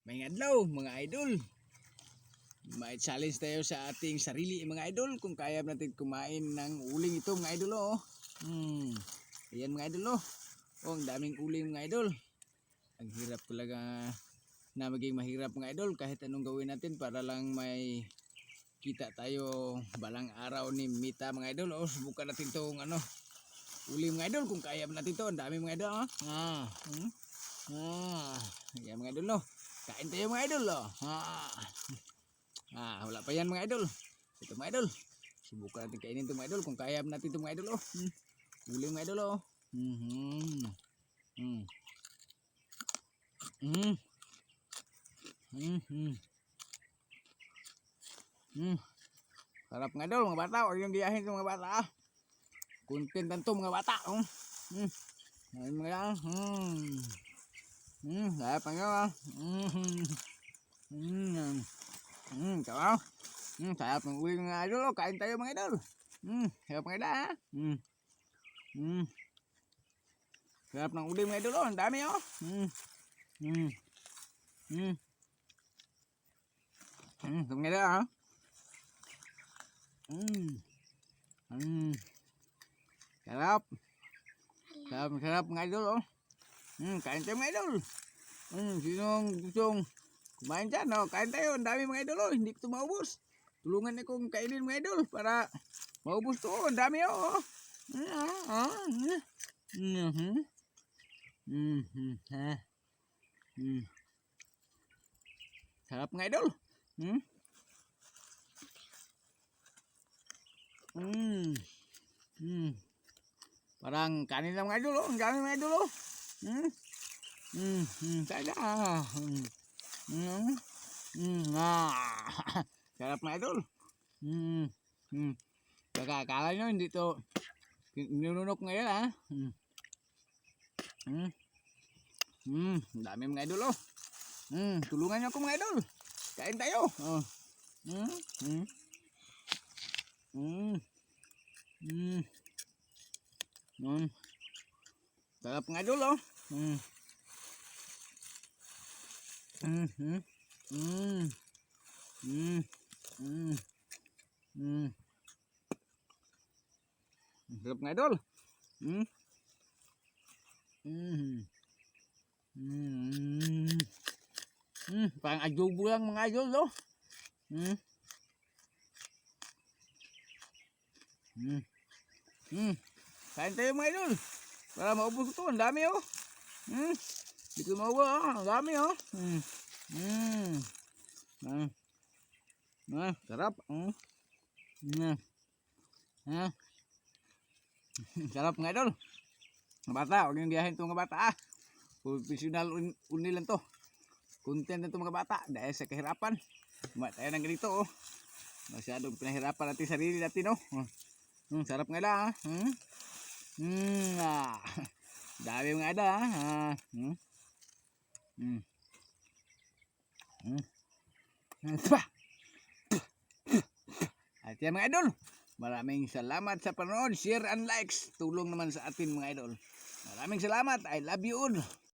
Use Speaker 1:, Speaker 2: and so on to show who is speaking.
Speaker 1: May adlaw mga idol. May challenge tayo sa ating sarili mga idol kung kaya natin kumain ng uling ito mga idol oh. Ayan mga idol oh. Oh, ang daming uling mga idol. Ang hirap talaga na maging mahirap mga idol kahit anong gawin natin para lang may kita tayo balang araw ni Mita mga idol. Oh, subukan natin tong uling mga idol kung kaya natin to. Ang dami mga idol oh. Ayan mga idol oh. Kain tayo mga idol oh. Wala pa yan mga idol. Ito mga idol. Subukan natin kainin ito mga idol kung kaya natin ito mga idol oh. Uling mga idol oh. Sarap mga idol mga bata. Huwag yung giyahin ito mga bata. Content lang ito mga bata. Ayun mga yan. Sarap mga idol. Sarap. Sarap ng uling mga idol. Kain tayo mga idol. Sarap mga idol ha. Sarap ng uling mga idol. Ang dami oh. Ito mga idol ha. Sarap. Sarap mga idol oh. Kain tayo mga idol. Sinong gustong kumain dyan oh. Kain tayo. Ang dami mga idol oh. Hindi ko ito maubos. Tulungan niyo kong kainin mga idol para maubos to oh. Ang dami oh. Sarap mga idol. Parang kanin lang mga idol oh. Ang dami mga idol oh. Sada. Sarap mga idol. Kala nyo hindi to ninunok ngayon ha. Dami mga idol oh. Tulungan nyo ako mga idol. Kain tayo. Sarap mga idol oh. Sarap mga idol. Parang adobo lang mga idol oh. Kain tayo mga idol. Para maubos ito. Ang dami oh. Hindi ko maubos oh. Ang dami oh. Sarap. Sarap mga idol. Mga bata, huwag niyong diyahin ito mga bata ah. Professional unil lang to. Content na ito mga bata. Dahil sa kahirapan. Kumain tayo ng ganito oh. Masyadong pinahirapan natin sarili natin oh. Sarap nga lang ah. Dami mga ada ah. At yan mga idol. Maraming salamat sa panonood. Share and likes. Tulong naman sa atin mga idol. Maraming salamat. I love you all.